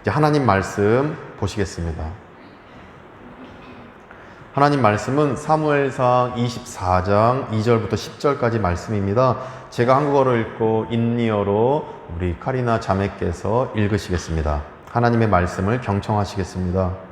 이제 하나님 말씀 보시겠습니다. 하나님 말씀은 사무엘상 24장 2절부터 10절까지 말씀입니다. 제가 한국어로 읽고 인니어로 우리 카리나 자매께서 읽으시겠습니다. 하나님의 말씀을 경청하시겠습니다.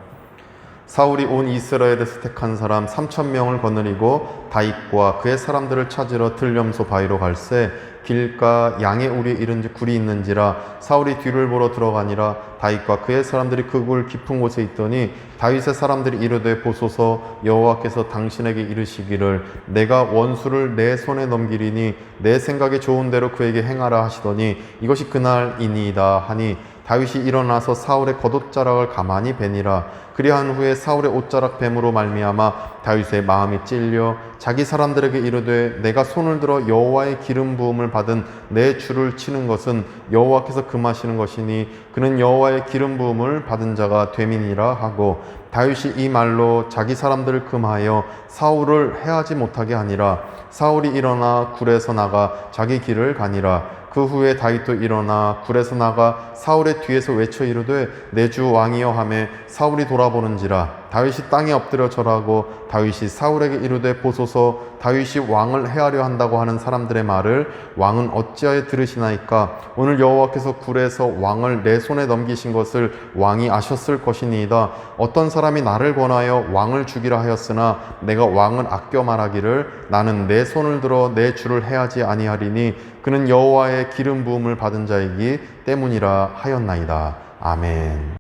사울이 온 이스라엘에서 택한 사람 3,000명을 거느리고 다윗과 그의 사람들을 찾으러 들렴소 바위로 갈새 길가 양의 우리에 이른지 굴이 있는지라 사울이 뒤를 보러 들어가니라. 다윗과 그의 사람들이 그 굴 깊은 곳에 있더니 다윗의 사람들이 이르되 보소서 여호와께서 당신에게 이르시기를 내가 원수를 내 손에 넘기리니 내 생각에 좋은 대로 그에게 행하라 하시더니 이것이 그날이니이다 하니 다윗이 일어나서 사울의 겉옷자락을 가만히 베니라. 그리한 후에 사울의 옷자락 뱀으로 말미암아 다윗의 마음이 찔려 자기 사람들에게 이르되 내가 손을 들어 여호와의 기름 부음을 받은 내 주를 치는 것은 여호와께서 금하시는 것이니 그는 여호와의 기름 부음을 받은 자가 됨이니라 하고 다윗이 이 말로 자기 사람들을 금하여 사울을 해하지 못하게 하니라. 사울이 일어나 굴에서 나가 자기 길을 가니라. 그 후에 다윗도 일어나 굴에서 나가 사울의 뒤에서 외쳐 이르되 내 주 왕이여 하매 사울이 돌아보는지라. 다윗이 땅에 엎드려 절하고 다윗이 사울에게 이르되 보소서 다윗이 왕을 해하려 한다고 하는 사람들의 말을 왕은 어찌하여 들으시나이까. 오늘 여호와께서 굴에서 왕을 내 손에 넘기신 것을 왕이 아셨을 것이니이다. 어떤 사람이 나를 권하여 왕을 죽이라 하였으나 내가 왕을 아껴 말하기를 나는 내 손을 들어 내 주를 해하지 아니하리니 그는 여호와의 기름 부음을 받은 자이기 때문이라 하였나이다. 아멘.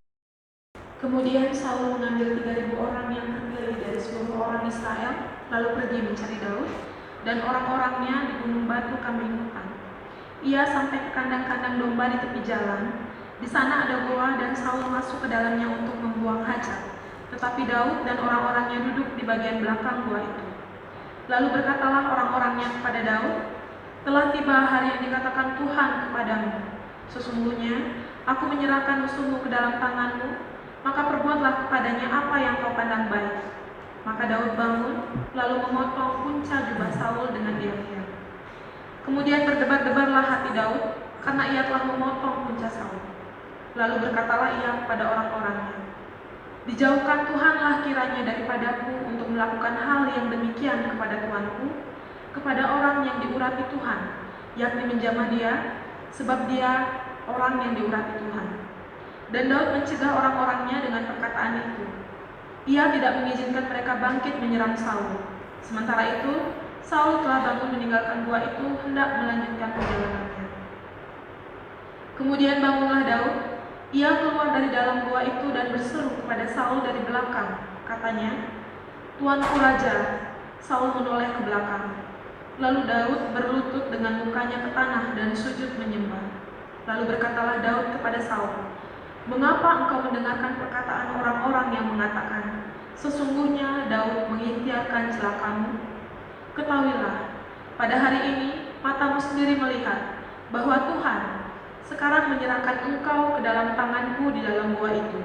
Kemudian Saul mengambil 3.000 orang yang terdiri dari seluruh orang Israel, lalu pergi mencari Daud, dan orang-orangnya di gunung batu kambing hutan. Ia sampai ke kandang-kandang domba di tepi jalan. Di sana ada goa dan Saul masuk ke dalamnya untuk membuang hajat. Tetapi Daud dan orang-orangnya duduk di bagian belakang goa itu. Lalu berkatalah orang-orangnya kepada Daud, telah tiba hari yang dikatakan Tuhan kepadamu. Sesungguhnya aku menyerahkan musuhmu ke dalam tanganmu, maka perbuatlah kepadanya apa yang kau pandang baik. Maka Daud bangun, lalu memotong punca jubah Saul dengan diam-diam. Kemudian berdebar-debarlah hati Daud, karena ia telah memotong punca Saul. Lalu berkatalah ia kepada orang-orangnya, dijauhkan Tuhanlah kiranya daripadaku untuk melakukan hal yang demikian kepada tuanku, kepada orang yang diurapi Tuhan, yakni menjamah dia, sebab dia orang yang diurapi Tuhan. Dan Daud mencegah orang-orangnya dengan perkataan itu. Ia tidak mengizinkan mereka bangkit menyerang Saul. Sementara itu, Saul telah bangun meninggalkan gua itu hendak melanjutkan perjalanannya. Kemudian bangunlah Daud. Ia keluar dari dalam gua itu dan berseru kepada Saul dari belakang. Katanya, "Tuanku Raja." Saul menoleh ke belakang. Lalu Daud berlutut dengan mukanya ke tanah dan sujud menyembah. Lalu berkatalah Daud kepada Saul, "Mengapa engkau mendengarkan perkataan orang-orang yang mengatakan, sesungguhnya Daud mengikhtiarkan celakamu? Ketahuilah, pada hari ini matamu sendiri melihat bahwa Tuhan sekarang menyerahkan engkau ke dalam tanganku di dalam gua itu.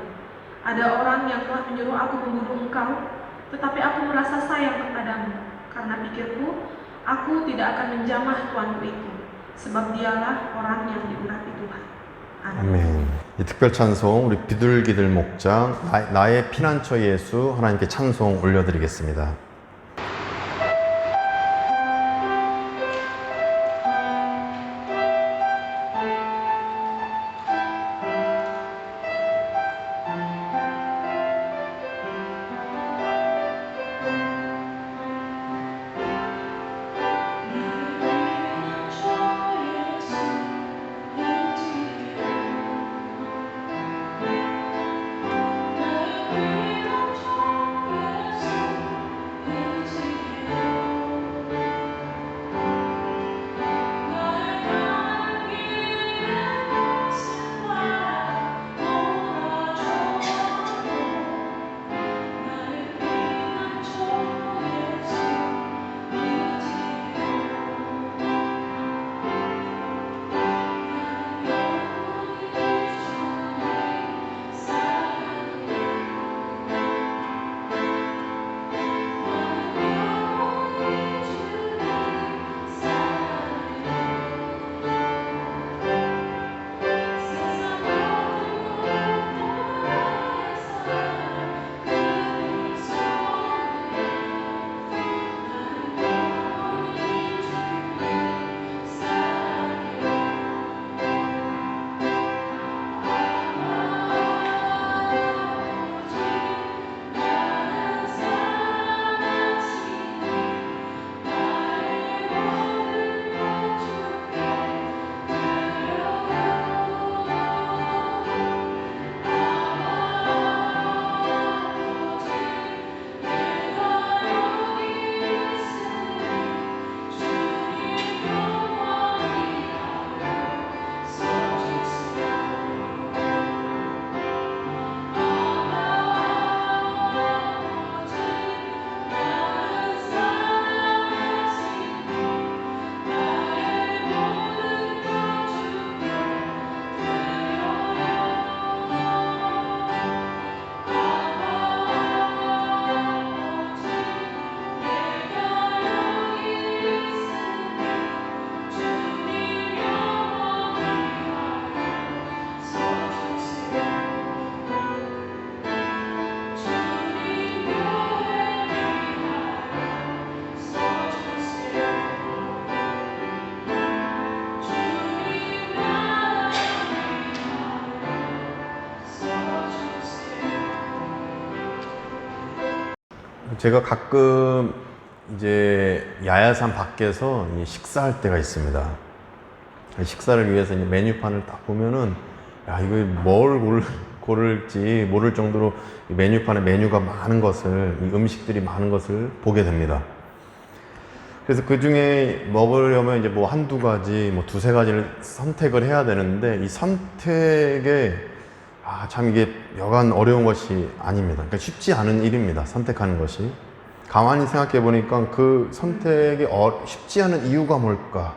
Ada orang yang telah menyuruh aku membunuh engkau, tetapi aku merasa sayang kepadamu, karena pikirku, aku tidak akan menjamah tuanku itu, sebab dialah orang yang diurapi Tuhan." 아멘. 이 특별 찬송 우리 비둘기들 목장 나의 피난처 예수 하나님께 찬송 올려드리겠습니다. 제가 가끔 이제 야야산 밖에서 이 식사할 때가 있습니다. 식사를 위해서 이제 메뉴판을 딱 보면은 야, 이거 뭘 고를지 모를 정도로 이 메뉴판에 메뉴가 많은 것을, 이 음식들이 많은 것을 보게 됩니다. 그래서 그 중에 먹으려면 이제 뭐 한두 가지, 뭐 두세 가지를 선택을 해야 되는데, 이 선택에, 참 이게 여간 어려운 것이 아닙니다. 그러니까 쉽지 않은 일입니다. 선택하는 것이. 가만히 생각해 보니까 그 선택이 쉽지 않은 이유가 뭘까?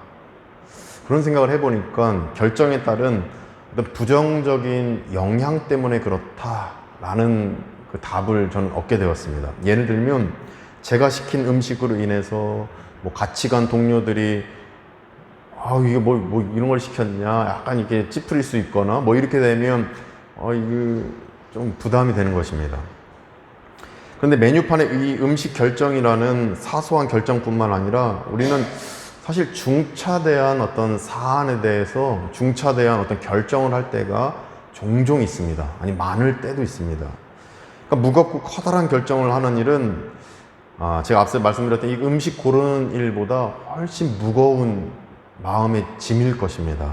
그런 생각을 해 보니까 결정에 따른 어떤 부정적인 영향 때문에 그렇다라는 그 답을 저는 얻게 되었습니다. 예를 들면 제가 시킨 음식으로 인해서 뭐 같이 간 동료들이 이게 뭐 이런 걸 시켰냐, 약간 이렇게 찌푸릴 수 있거나 뭐 이렇게 되면 이게 좀 부담이 되는 것입니다. 그런데 메뉴판에 이 음식 결정이라는 사소한 결정뿐만 아니라 우리는 사실 중차대한 어떤 사안에 대해서 중차대한 어떤 결정을 할 때가 종종 있습니다. 아니 많을 때도 있습니다. 그러니까 무겁고 커다란 결정을 하는 일은 제가 앞서 말씀드렸던 이 음식 고르는 일보다 훨씬 무거운 마음의 짐일 것입니다.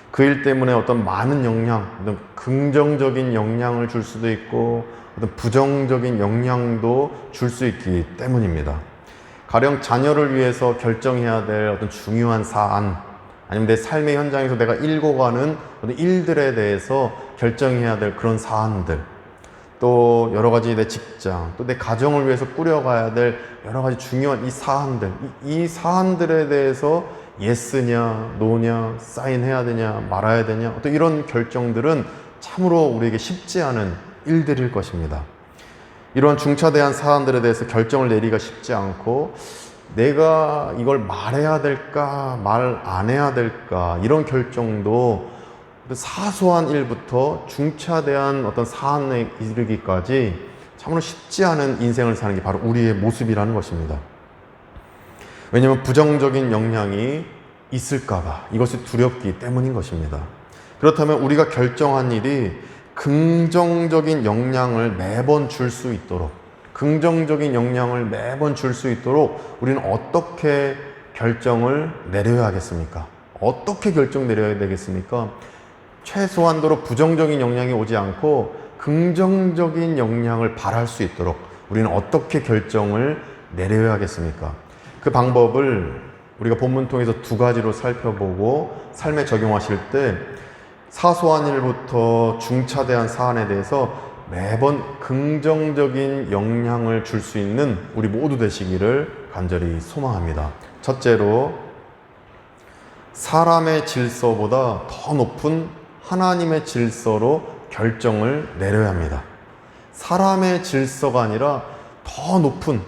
그 일 때문에 어떤 많은 영향, 어떤 긍정적인 영향을 줄 수도 있고 어떤 부정적인 영향도 줄 수 있기 때문입니다. 가령 자녀를 위해서 결정해야 될 어떤 중요한 사안, 아니면 내 삶의 현장에서 내가 일궈가는 어떤 일들에 대해서 결정해야 될 그런 사안들, 또 여러 가지 내 직장, 또 내 가정을 위해서 꾸려가야 될 여러 가지 중요한 이 사안들, 이 사안들에 대해서 예스냐, 노냐, 사인해야 되냐, 말아야 되냐, 어떤 이런 결정들은 참으로 우리에게 쉽지 않은 일들일 것입니다. 이런 중차대한 사안들에 대해서 결정을 내리기가 쉽지 않고, 내가 이걸 말해야 될까, 말 안 해야 될까, 이런 결정도 사소한 일부터 중차대한 어떤 사안에 이르기까지 참으로 쉽지 않은 인생을 사는 게 바로 우리의 모습이라는 것입니다. 왜냐하면 부정적인 영향이 있을까봐, 이것이 두렵기 때문인 것입니다. 그렇다면 우리가 결정한 일이 긍정적인 영향을 매번 줄 수 있도록, 긍정적인 영향을 매번 줄 수 있도록 우리는 어떻게 결정을 내려야 하겠습니까? 어떻게 결정 내려야 되겠습니까? 최소한도로 부정적인 영향이 오지 않고 긍정적인 영향을 발할 수 있도록 우리는 어떻게 결정을 내려야 하겠습니까? 그 방법을 우리가 본문 통해서 두 가지로 살펴보고 삶에 적용하실 때 사소한 일부터 중차대한 사안에 대해서 매번 긍정적인 영향을 줄 수 있는 우리 모두 되시기를 간절히 소망합니다. 첫째로, 사람의 질서보다 더 높은 하나님의 질서로 결정을 내려야 합니다. 사람의 질서가 아니라 더 높은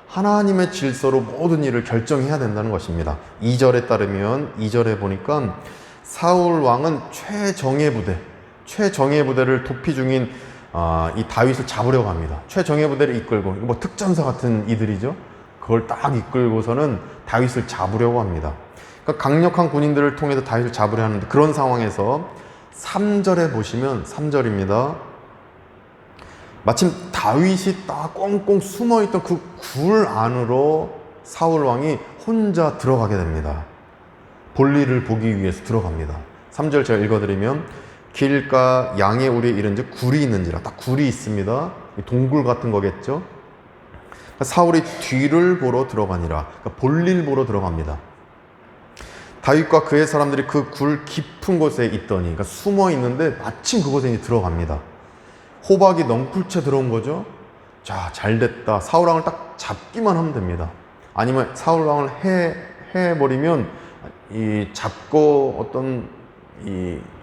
하나님의 질서로 모든 일을 결정해야 된다는 것입니다. 2절에 따르면, 2절에 보니까 사울 왕은 최정예 부대를 도피 중인 이 다윗을 잡으려고 합니다. 최정예 부대를 이끌고, 뭐 특전사 같은 이들이죠. 그걸 딱 이끌고서는 다윗을 잡으려고 합니다. 그러니까 강력한 군인들을 통해서 다윗을 잡으려 하는데, 그런 상황에서 3절에 보시면, 3절입니다. 마침 다윗이 딱 꽁꽁 숨어있던 그 굴 안으로 사울 왕이 혼자 들어가게 됩니다. 볼일을 보기 위해서 들어갑니다. 3절 제가 읽어드리면, 길가 양의 우리에 이른즉 굴이 있는지라. 딱 굴이 있습니다. 동굴 같은 거겠죠. 사울이 뒤를 보러 들어가니라. 그러니까 볼일 보러 들어갑니다. 다윗과 그의 사람들이 그 굴 깊은 곳에 있더니, 그러니까 숨어 있는데 마침 그곳에 이제 들어갑니다. 호박이 넝쿨채 들어온 거죠. 자, 잘 됐다. 사울왕을 딱 잡기만 하면 됩니다. 아니면 사울왕을 해버리면 잡고 어떤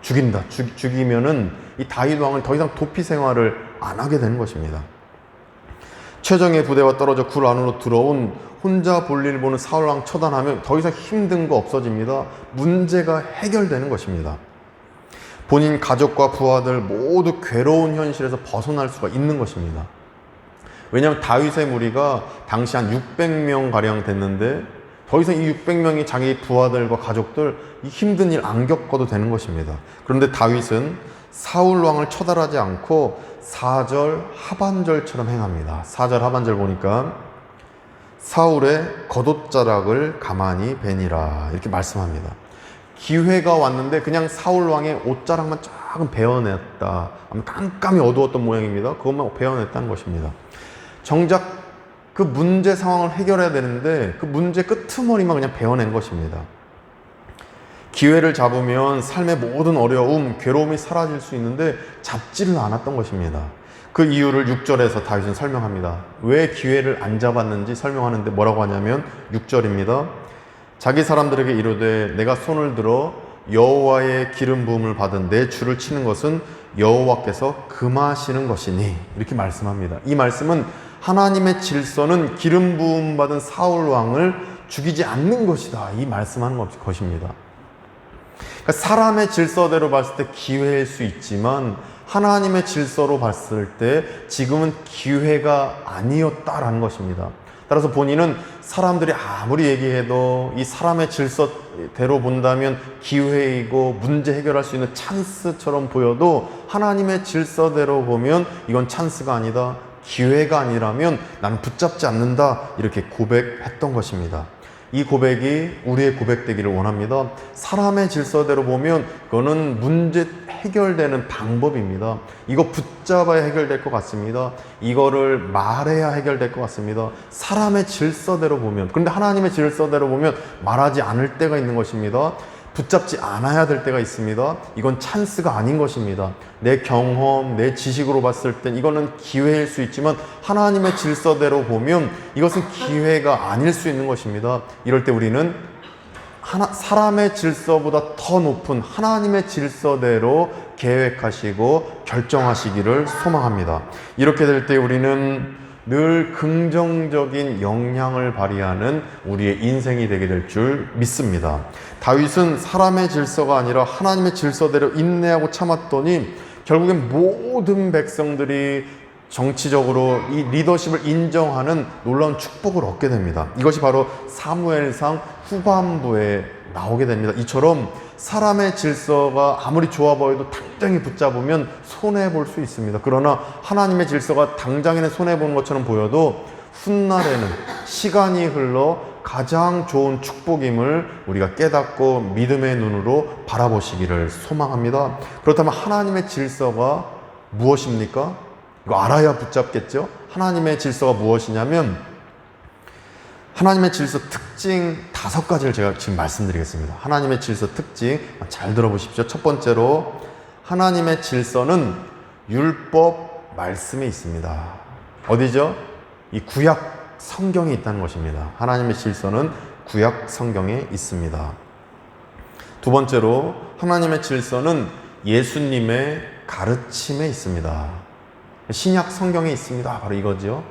죽이면은 이 다윗 왕은 더 이상 도피 생활을 안 하게 되는 것입니다. 최정예 부대와 떨어져 굴 안으로 들어온 혼자 볼일 보는 사울왕 처단하면 더 이상 힘든 거 없어집니다. 문제가 해결되는 것입니다. 본인 가족과 부하들 모두 괴로운 현실에서 벗어날 수가 있는 것입니다. 왜냐하면 다윗의 무리가 당시 한 600명 가량 됐는데, 더 이상 이 600명이 자기 부하들과 가족들 이 힘든 일 안 겪어도 되는 것입니다. 그런데 다윗은 사울 왕을 처단하지 않고 4절 하반절처럼 행합니다. 4절 하반절 보니까 사울의 겉옷자락을 가만히 베니라 이렇게 말씀합니다. 기회가 왔는데 그냥 사울 왕의 옷자락만 조금 베어냈다. 아마 깜깜이 어두웠던 모양입니다. 그것만 베어냈다는 것입니다. 정작 그 문제 상황을 해결해야 되는데 그 문제 끄트머리만 그냥 베어낸 것입니다. 기회를 잡으면 삶의 모든 어려움, 괴로움이 사라질 수 있는데 잡지를 않았던 것입니다. 그 이유를 6절에서 다윗은 설명합니다. 왜 기회를 안 잡았는지 설명하는데 뭐라고 하냐면 6절입니다. 자기 사람들에게 이르되 내가 손을 들어 여호와의 기름 부음을 받은 내 주를 치는 것은 여호와께서 금하시는 것이니 이렇게 말씀합니다. 이 말씀은 하나님의 질서는 기름 부음 받은 사울 왕을 죽이지 않는 것이다. 이 말씀하는 것입니다. 그러니까 사람의 질서대로 봤을 때 기회일 수 있지만 하나님의 질서로 봤을 때 지금은 기회가 아니었다라는 것입니다. 따라서 본인은 사람들이 아무리 얘기해도 이 사람의 질서대로 본다면 기회이고 문제 해결할 수 있는 찬스처럼 보여도 하나님의 질서대로 보면 이건 찬스가 아니다, 기회가 아니라면 나는 붙잡지 않는다 이렇게 고백했던 것입니다. 이 고백이 우리의 고백되기를 원합니다. 사람의 질서대로 보면 그거는 문제 해결되는 방법입니다. 이거 붙잡아야 해결될 것 같습니다. 이거를 말해야 해결될 것 같습니다. 사람의 질서대로 보면, 그런데 하나님의 질서대로 보면 말하지 않을 때가 있는 것입니다. 붙잡지 않아야 될 때가 있습니다. 이건 찬스가 아닌 것입니다. 내 경험, 내 지식으로 봤을 땐 이거는 기회일 수 있지만 하나님의 질서대로 보면 이것은 기회가 아닐 수 있는 것입니다. 이럴 때 우리는 사람의 질서보다 더 높은 하나님의 질서대로 계획하시고 결정하시기를 소망합니다. 이렇게 될 때 우리는 늘 긍정적인 영향을 발휘하는 우리의 인생이 되게 될 줄 믿습니다. 다윗은 사람의 질서가 아니라 하나님의 질서대로 인내하고 참았더니 결국엔 모든 백성들이 정치적으로 이 리더십을 인정하는 놀라운 축복을 얻게 됩니다. 이것이 바로 사무엘상 후반부에 나오게 됩니다. 이처럼 사람의 질서가 아무리 좋아 보여도 당장에 붙잡으면 손해볼 수 있습니다. 그러나 하나님의 질서가 당장에는 손해보는 것처럼 보여도 훗날에는 시간이 흘러 가장 좋은 축복임을 우리가 깨닫고 믿음의 눈으로 바라보시기를 소망합니다. 그렇다면 하나님의 질서가 무엇입니까? 이거 알아야 붙잡겠죠? 하나님의 질서가 무엇이냐면 하나님의 질서 특징 5가지를 제가 지금 말씀드리겠습니다. 하나님의 질서 특징 잘 들어보십시오. 첫 번째로 하나님의 질서는 율법 말씀에 있습니다. 어디죠? 이 구약 성경에 있다는 것입니다. 하나님의 질서는 구약 성경에 있습니다. 두 번째로 하나님의 질서는 예수님의 가르침에 있습니다. 신약 성경에 있습니다. 바로 이거죠.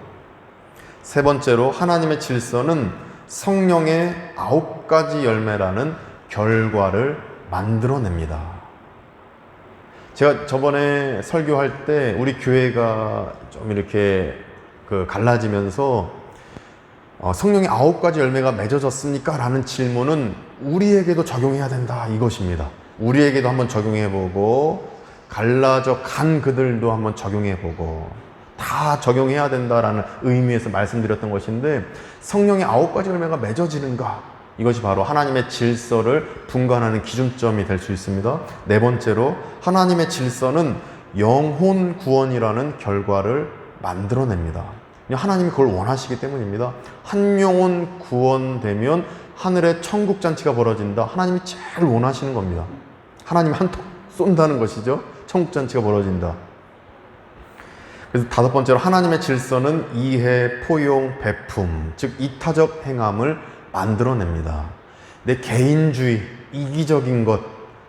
세 번째로 하나님의 질서는 성령의 9가지 열매라는 결과를 만들어냅니다. 제가 저번에 설교할 때 우리 교회가 좀 이렇게 갈라지면서 성령의 9가지 열매가 맺어졌습니까? 라는 질문은 우리에게도 적용해야 된다 이것입니다. 우리에게도 한번 적용해보고 갈라져 간 그들도 한번 적용해보고 다 적용해야 된다라는 의미에서 말씀드렸던 것인데 성령의 9가지 열매가 맺어지는가? 이것이 바로 하나님의 질서를 분간하는 기준점이 될 수 있습니다. 네 번째로 하나님의 질서는 영혼 구원이라는 결과를 만들어냅니다. 하나님이 그걸 원하시기 때문입니다. 한 영혼 구원되면 하늘에 천국 잔치가 벌어진다. 하나님이 제일 원하시는 겁니다. 하나님이 한턱 쏜다는 것이죠. 천국 잔치가 벌어진다. 그래서 5번째로 하나님의 질서는 이해, 포용, 베품, 즉 이타적 행함을 만들어냅니다. 내 개인주의, 이기적인 것,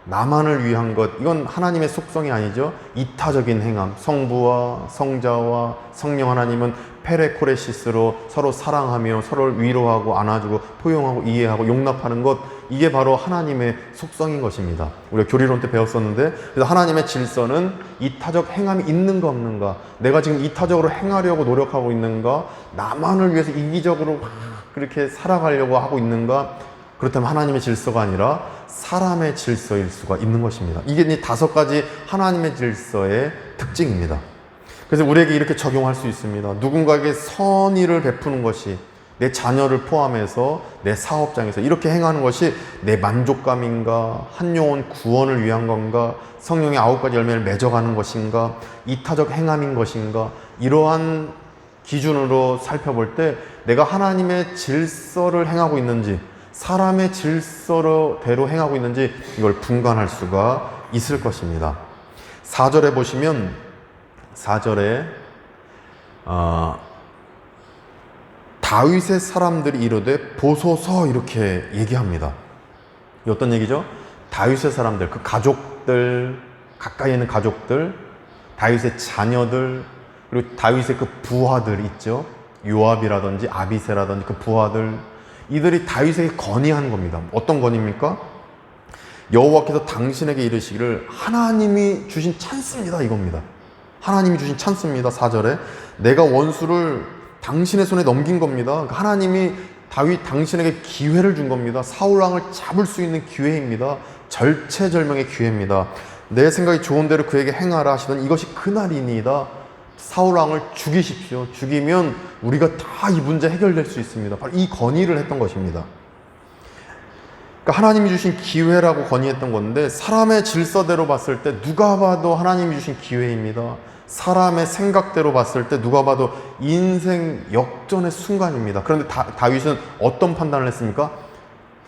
나만을 위한 것, 이건 하나님의 속성이 아니죠. 이타적인 행함, 성부와 성자와 성령 하나님은 페레코레시스로 서로 사랑하며 서로를 위로하고 안아주고 포용하고 이해하고 용납하는 것, 이게 바로 하나님의 속성인 것입니다. 우리가 교리론 때 배웠었는데, 그래서 하나님의 질서는 이타적 행함이 있는가 없는가, 내가 지금 이타적으로 행하려고 노력하고 있는가, 나만을 위해서 이기적으로 막 그렇게 살아가려고 하고 있는가. 그렇다면 하나님의 질서가 아니라 사람의 질서일 수가 있는 것입니다. 이게 이 5가지 하나님의 질서의 특징입니다. 그래서 우리에게 이렇게 적용할 수 있습니다. 누군가에게 선의를 베푸는 것이 내 자녀를 포함해서 내 사업장에서 이렇게 행하는 것이 내 만족감인가, 한 영혼 구원을 위한 건가, 성령의 9가지 열매를 맺어가는 것인가, 이타적 행함인 것인가, 이러한 기준으로 살펴볼 때 내가 하나님의 질서를 행하고 있는지, 사람의 질서대로 행하고 있는지 이걸 분간할 수가 있을 것입니다. 4절에 보시면 4절에 다윗의 사람들이 이르되 보소서 이렇게 얘기합니다. 이 어떤 얘기죠? 다윗의 사람들, 그 가족들, 가까이 있는 가족들, 다윗의 자녀들, 그리고 다윗의 그 부하들 있죠. 요압이라든지 아비새라든지 그 부하들, 이들이 다윗에게 건의한 겁니다. 어떤 건의입니까? 여호와께서 당신에게 이르시기를 하나님이 주신 찬스입니다, 이겁니다. 하나님이 주신 찬스입니다. 4절에 내가 원수를 당신의 손에 넘긴 겁니다. 하나님이 다윗 당신에게 기회를 준 겁니다. 사울 왕을 잡을 수 있는 기회입니다. 절체절명의 기회입니다. 내 생각이 좋은 대로 그에게 행하라 하시던 이것이 그날이니이다. 사울 왕을 죽이십시오. 죽이면 우리가 다 이 문제 해결될 수 있습니다. 바로 이 건의를 했던 것입니다. 그러니까 하나님이 주신 기회라고 건의했던 건데, 사람의 질서대로 봤을 때 누가 봐도 하나님이 주신 기회입니다. 사람의 생각대로 봤을 때 누가 봐도 인생 역전의 순간입니다. 그런데 다윗은 어떤 판단을 했습니까?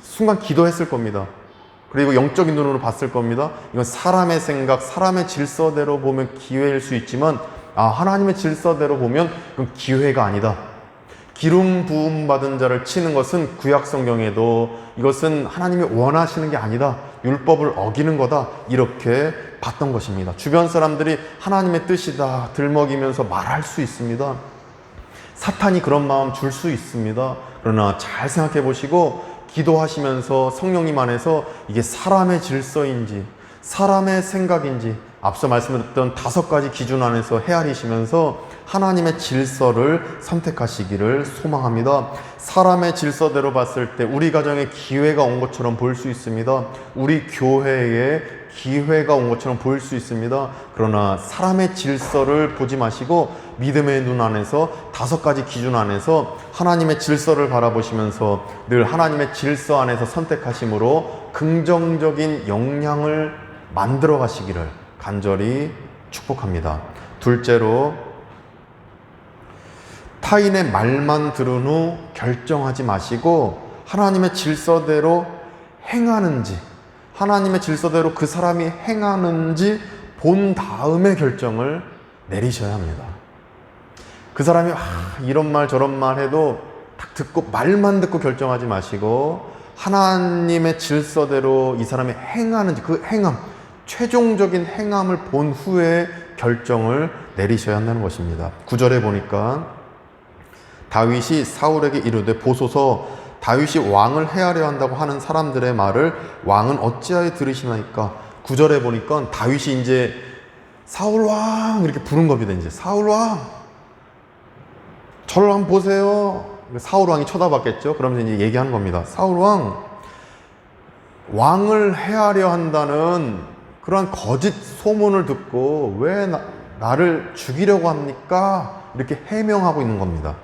순간 기도했을 겁니다. 그리고 영적인 눈으로 봤을 겁니다. 이건 사람의 생각, 사람의 질서대로 보면 기회일 수 있지만 하나님의 질서대로 보면 그건 기회가 아니다. 기름 부음 받은 자를 치는 것은 구약 성경에도 이것은 하나님이 원하시는 게 아니다. 율법을 어기는 거다. 이렇게 봤던 것입니다. 주변 사람들이 하나님의 뜻이다 들먹이면서 말할 수 있습니다. 사탄이 그런 마음 줄 수 있습니다. 그러나 잘 생각해 보시고 기도하시면서 성령님 안에서 이게 사람의 질서인지 사람의 생각인지 앞서 말씀드렸던 5가지 기준 안에서 헤아리시면서 하나님의 질서를 선택하시기를 소망합니다. 사람의 질서대로 봤을 때 우리 가정에 기회가 온 것처럼 보일 수 있습니다. 우리 교회에 기회가 온 것처럼 보일 수 있습니다. 그러나 사람의 질서를 보지 마시고 믿음의 눈 안에서 5가지 기준 안에서 하나님의 질서를 바라보시면서 늘 하나님의 질서 안에서 선택하심으로 긍정적인 영향을 만들어 가시기를 간절히 축복합니다. 둘째로, 타인의 말만 들은 후 결정하지 마시고 하나님의 질서대로 행하는지, 하나님의 질서대로 그 사람이 행하는지 본 다음에 결정을 내리셔야 합니다. 그 사람이 이런 말 저런 말 해도 딱 듣고 말만 듣고 결정하지 마시고 하나님의 질서대로 이 사람이 행하는지 그 행함, 최종적인 행함을 본 후에 결정을 내리셔야 한다는 것입니다. 9절에 보니까 다윗이 사울에게 이르되 보소서 다윗이 왕을 해하려 한다고 하는 사람들의 말을 왕은 어찌하여 들으시나이까. 9절에 보니까 다윗이 이제 사울왕 이렇게 부른 겁니다. 이제 사울왕 저를 한번 보세요. 사울왕이 쳐다봤겠죠. 그러면서 이제 얘기하는 겁니다. 사울왕, 왕을 해하려 한다는 그러한 거짓 소문을 듣고 왜 나를 죽이려고 합니까? 이렇게 해명하고 있는 겁니다.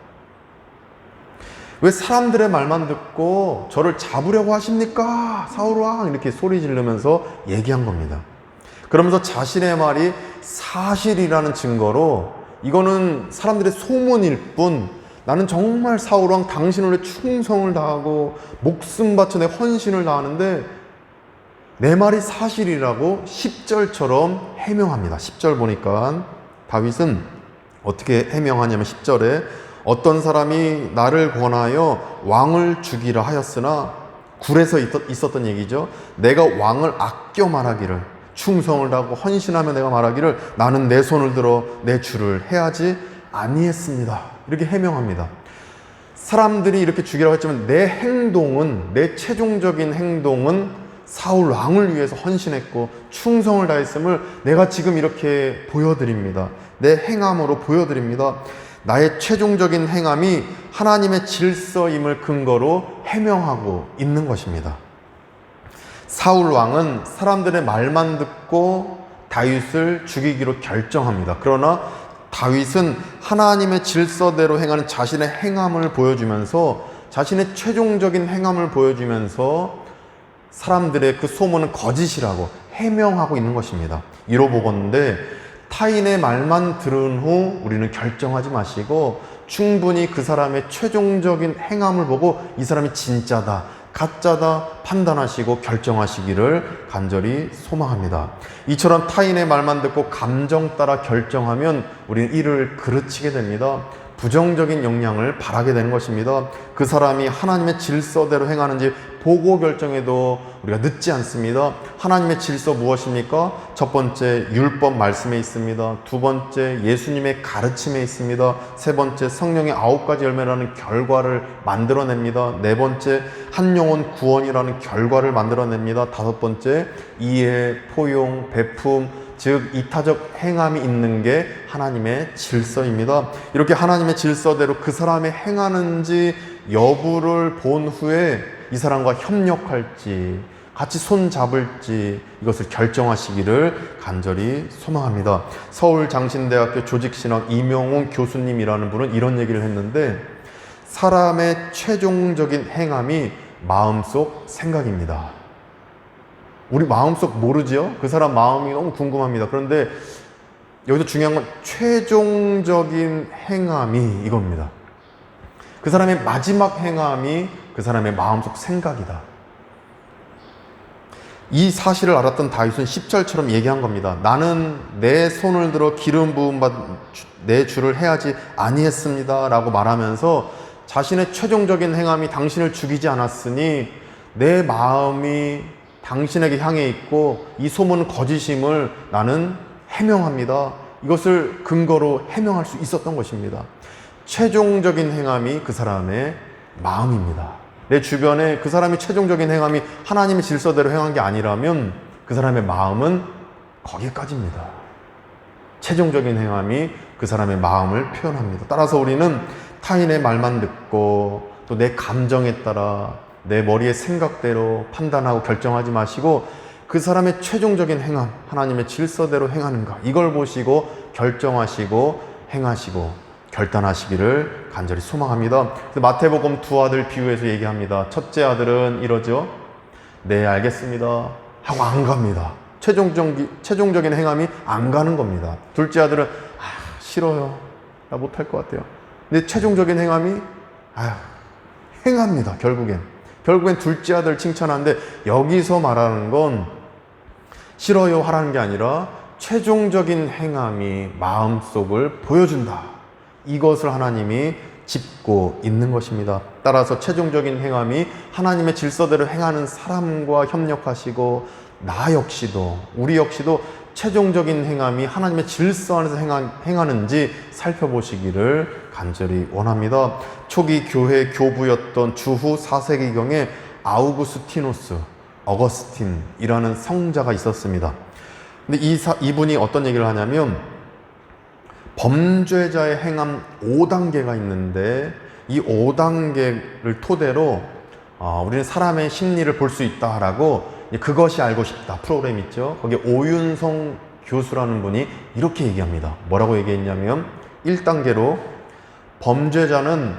왜 사람들의 말만 듣고 저를 잡으려고 하십니까? 사울왕 이렇게 소리 지르면서 얘기한 겁니다. 그러면서 자신의 말이 사실이라는 증거로 이거는 사람들의 소문일 뿐 나는 정말 사울왕 당신을 위해 충성을 다하고 목숨 바쳐 내 헌신을 다하는데 내 말이 사실이라고 10절처럼 해명합니다. 10절 보니까 다윗은 어떻게 해명하냐면 10절에 어떤 사람이 나를 권하여 왕을 죽이라 하였으나 굴에서 있었던 얘기죠. 내가 왕을 아껴 말하기를 충성을 다하고 헌신하며 내가 말하기를 나는 내 손을 들어 내 주를 해하지 아니했습니다. 이렇게 해명합니다. 사람들이 이렇게 죽이라고 했지만 내 행동은, 내 최종적인 행동은 사울 왕을 위해서 헌신했고 충성을 다했음을 내가 지금 이렇게 보여드립니다. 내 행함으로 보여드립니다. 나의 최종적인 행함이 하나님의 질서임을 근거로 해명하고 있는 것입니다. 사울 왕은 사람들의 말만 듣고 다윗을 죽이기로 결정합니다. 그러나 다윗은 하나님의 질서대로 행하는 자신의 행함을 보여주면서, 자신의 최종적인 행함을 보여주면서 사람들의 그 소문은 거짓이라고 해명하고 있는 것입니다. 이로 보건대 타인의 말만 들은 후 우리는 결정하지 마시고 충분히 그 사람의 최종적인 행함을 보고 이 사람이 진짜다, 가짜다 판단하시고 결정하시기를 간절히 소망합니다. 이처럼 타인의 말만 듣고 감정 따라 결정하면 우리는 이를 그르치게 됩니다. 부정적인 영향을 바라게 되는 것입니다. 그 사람이 하나님의 질서대로 행하는지 보고 결정해도 우리가 늦지 않습니다. 하나님의 질서 무엇입니까? 첫 번째, 율법 말씀에 있습니다. 두 번째, 예수님의 가르침에 있습니다. 세 번째, 성령의 9가지 열매라는 결과를 만들어냅니다. 네 번째, 한 영혼 구원이라는 결과를 만들어냅니다. 다섯 번째, 이해, 포용, 베품, 즉 이타적 행함이 있는 게 하나님의 질서입니다. 이렇게 하나님의 질서대로 그 사람이 행하는지 여부를 본 후에 이 사람과 협력할지 같이 손 잡을지 이것을 결정하시기를 간절히 소망합니다. 서울장신대학교 조직신학 이명웅 교수님이라는 분은 이런 얘기를 했는데, 사람의 최종적인 행함이 마음속 생각입니다. 우리 마음속 모르지요? 그 사람 마음이 너무 궁금합니다. 그런데 여기서 중요한 건 최종적인 행함이 이겁니다. 그 사람의 마지막 행함이 그 사람의 마음속 생각이다. 이 사실을 알았던 다윗은 10절처럼 얘기한 겁니다. 나는 내 손을 들어 기름 부음 받은 내 주를 해하지 아니했습니다 라고 말하면서 자신의 최종적인 행함이 당신을 죽이지 않았으니 내 마음이 당신에게 향해 있고 이 소문은 거짓임을 나는 해명합니다. 이것을 근거로 해명할 수 있었던 것입니다. 최종적인 행함이 그 사람의 마음입니다. 내 주변에 그 사람이 최종적인 행함이 하나님의 질서대로 행한 게 아니라면 그 사람의 마음은 거기까지입니다. 최종적인 행함이 그 사람의 마음을 표현합니다. 따라서 우리는 타인의 말만 듣고 또 내 감정에 따라 내 머리의 생각대로 판단하고 결정하지 마시고 그 사람의 최종적인 행함, 하나님의 질서대로 행하는가, 이걸 보시고 결정하시고 행하시고 결단하시기를 간절히 소망합니다. 마태복음 두 아들 비유해서 얘기합니다. 첫째 아들은 이러죠. 네, 알겠습니다 하고 안 갑니다. 최종적인 행함이 안 가는 겁니다. 둘째 아들은 싫어요, 나 못할 것 같아요. 근데 최종적인 행함이 행합니다. 결국엔 둘째 아들 칭찬하는데, 여기서 말하는 건 싫어요 하라는 게 아니라 최종적인 행함이 마음속을 보여준다. 이것을 하나님이 짚고 있는 것입니다. 따라서 최종적인 행함이 하나님의 질서대로 행하는 사람과 협력하시고 나 역시도, 우리 역시도 최종적인 행함이 하나님의 질서 안에서 행하는지 살펴보시기를 간절히 원합니다. 초기 교회 교부였던 주후 4세기경에 아우구스티누스, 어거스틴이라는 성자가 있었습니다. 근데 이분이 어떤 얘기를 하냐면, 범죄자의 행함 5단계가 있는데 이 5단계를 토대로 우리는 사람의 심리를 볼 수 있다라고, 그것이 알고 싶다 프로그램 있죠. 거기에 오윤성 교수라는 분이 이렇게 얘기합니다. 뭐라고 얘기했냐면, 1단계로 범죄자는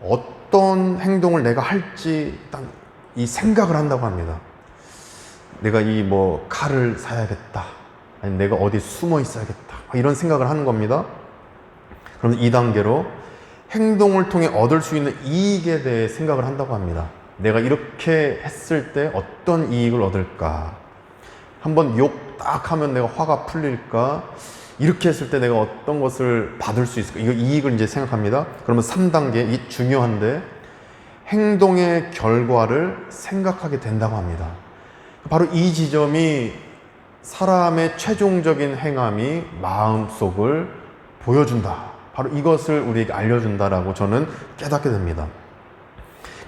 어떤 행동을 내가 할지 딱 이 생각을 한다고 합니다. 내가 이 칼을 사야겠다, 아니 내가 어디 숨어 있어야겠다, 이런 생각을 하는 겁니다. 그럼 2단계로 행동을 통해 얻을 수 있는 이익에 대해 생각을 한다고 합니다. 내가 이렇게 했을 때 어떤 이익을 얻을까? 한번 욕 딱 하면 내가 화가 풀릴까? 이렇게 했을 때 내가 어떤 것을 받을 수 있을까? 이거 이익을 이제 생각합니다. 그러면 3단계, 이 중요한데, 행동의 결과를 생각하게 된다고 합니다. 바로 이 지점이 사람의 최종적인 행함이 마음속을 보여준다. 바로 이것을 우리에게 알려준다라고 저는 깨닫게 됩니다.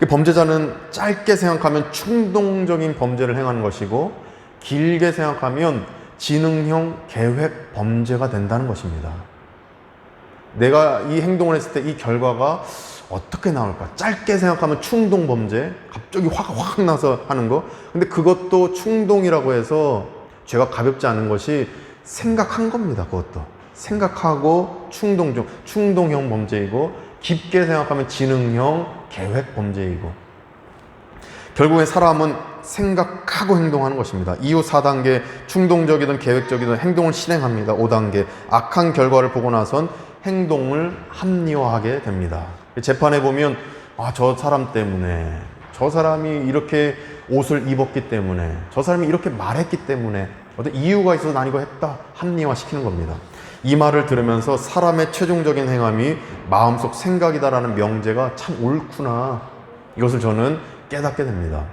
범죄자는 짧게 생각하면 충동적인 범죄를 행하는 것이고, 길게 생각하면 지능형 계획 범죄가 된다는 것입니다. 내가 이 행동을 했을 때 이 결과가 어떻게 나올까? 짧게 생각하면 충동 범죄, 갑자기 화가 확 나서 하는 거. 근데 그것도 충동이라고 해서 죄가 가볍지 않은 것이 생각한 겁니다. 그것도 생각하고 충동형 범죄이고, 깊게 생각하면 지능형 계획 범죄이고, 결국엔 사람은 생각하고 행동하는 것입니다. 이후 4단계 충동적이든 계획적이든 행동을 실행합니다. 5단계 악한 결과를 보고 나선 행동을 합리화하게 됩니다. 재판에 보면 저 사람 때문에, 저 사람이 이렇게 옷을 입었기 때문에, 저 사람이 이렇게 말했기 때문에 어떤 이유가 있어서 난 이거 했다, 합리화시키는 겁니다. 이 말을 들으면서 사람의 최종적인 행함이 마음속 생각이다라는 명제가 참 옳구나, 이것을 저는 깨닫게 됩니다.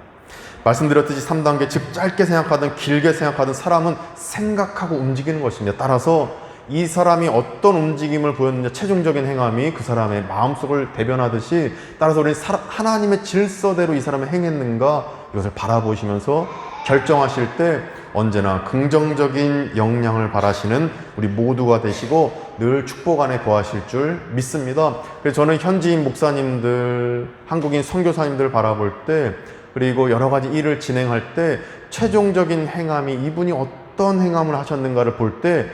말씀드렸듯이 3단계, 즉 짧게 생각하든 길게 생각하든 사람은 생각하고 움직이는 것입니다. 따라서 이 사람이 어떤 움직임을 보였느냐, 최종적인 행함이 그 사람의 마음속을 대변하듯이, 따라서 우리는 하나님의 질서대로 이 사람이 행했는가, 이것을 바라보시면서 결정하실 때 언제나 긍정적인 영향을 바라시는 우리 모두가 되시고 늘 축복 안에 거하실 줄 믿습니다. 그래서 저는 현지인 목사님들, 한국인 선교사님들 바라볼 때, 그리고 여러 가지 일을 진행할 때 최종적인 행함이 이분이 어떤 행함을 하셨는가를 볼 때,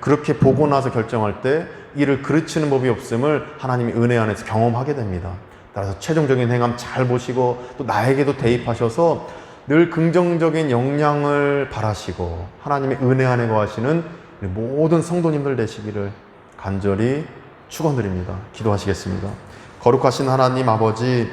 그렇게 보고 나서 결정할 때 이를 그르치는 법이 없음을 하나님이 은혜 안에서 경험하게 됩니다. 따라서 최종적인 행함 잘 보시고 또 나에게도 대입하셔서 늘 긍정적인 영향을 바라시고 하나님의 은혜 안에 거하시는 우리 모든 성도님들 되시기를 간절히 축원드립니다. 기도하시겠습니다. 거룩하신 하나님 아버지,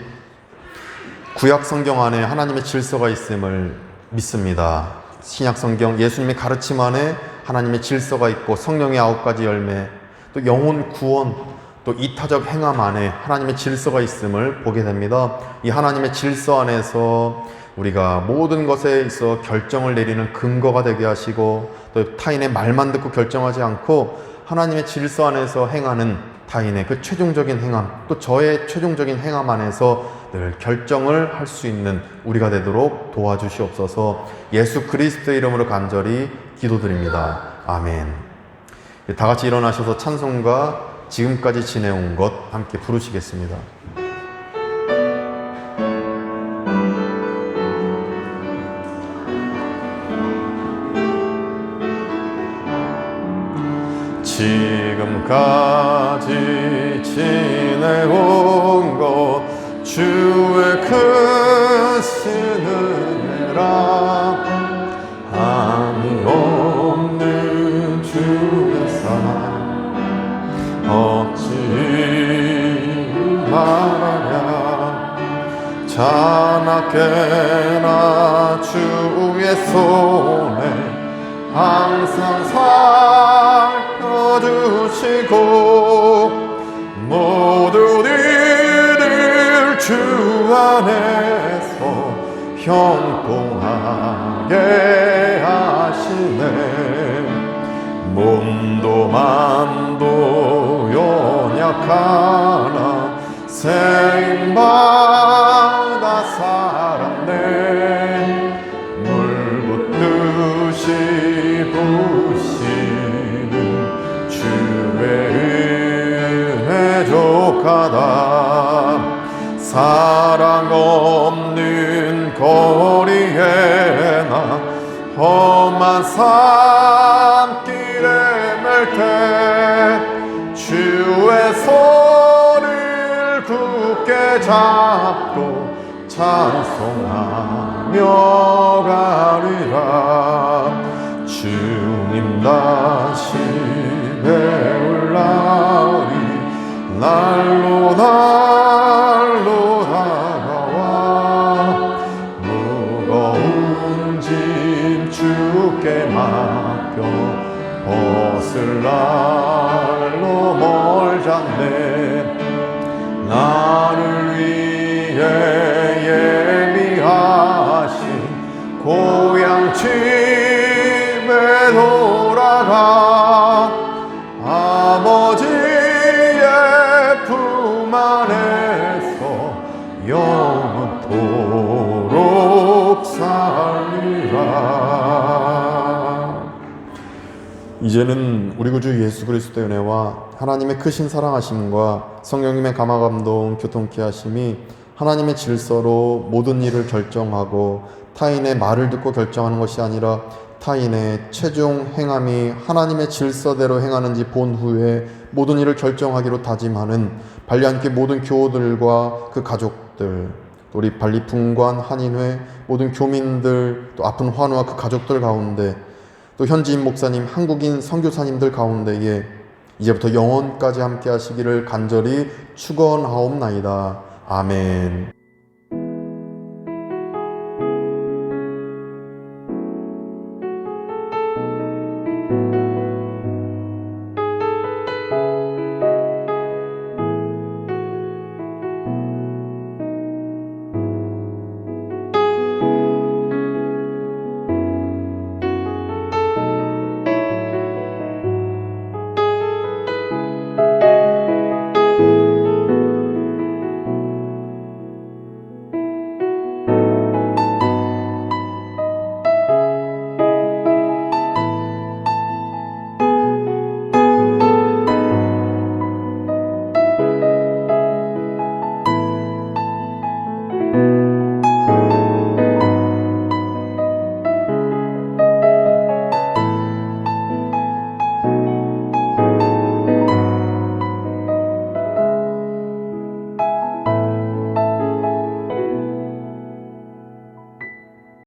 구약 성경 안에 하나님의 질서가 있음을 믿습니다. 신약 성경 예수님의 가르침 안에 하나님의 질서가 있고 성령의 9가지 열매, 또 영혼 구원, 또 이타적 행함 안에 하나님의 질서가 있음을 보게 됩니다. 이 하나님의 질서 안에서 우리가 모든 것에 있어 결정을 내리는 근거가 되게 하시고, 또 타인의 말만 듣고 결정하지 않고 하나님의 질서 안에서 행하는 타인의 그 최종적인 행함, 또 저의 최종적인 행함 안에서 늘 결정을 할 수 있는 우리가 되도록 도와주시옵소서. 예수 그리스도의 이름으로 간절히 기도드립니다. 아멘. 다 같이 일어나셔서 찬송가 지금까지 지내온 것 함께 부르시겠습니다. 지금까지 지내온 것 주의 크신 은혜라, 함이 없는 주의 사랑 어찌 말하랴. 자나깨나 주의 손에 항상 살펴주시고 모든 일을 주 안에서 형통하게 하시네. 몸도 만도 연약하나 생마다 살았네. 물 붓듯이 부시는 주의 은혜 족하다. 사랑 없는 거리에 나 험한 산길에 맬 때 주의 손을 굳게 잡고 찬송하며 가리라. 주님 다시 배울 날이 날로 다가와. 무거운 짐 주께 맡겨 벗을 날로 멀잖네. 나를 위해 예비하신 고향 집에 돌아가 아버지의 품 안에서 영원토록 살리라. 이제는 우리 구주 예수 그리스도의 은혜와 하나님의 크신 사랑하심과 성령님의 감화감동 교통케 하심이 하나님의 질서로 모든 일을 결정하고 타인의 말을 듣고 결정하는 것이 아니라 타인의 최종 행함이 하나님의 질서대로 행하는지 본 후에 모든 일을 결정하기로 다짐하는 발리안교 모든 교우들과 그 가족들, 또 우리 발리풍관 한인회 모든 교민들, 또 아픈 환우와 그 가족들 가운데, 또 현지인 목사님, 한국인 선교사님들 가운데에 이제부터 영원까지 함께 하시기를 간절히 축원하옵나이다. 아멘.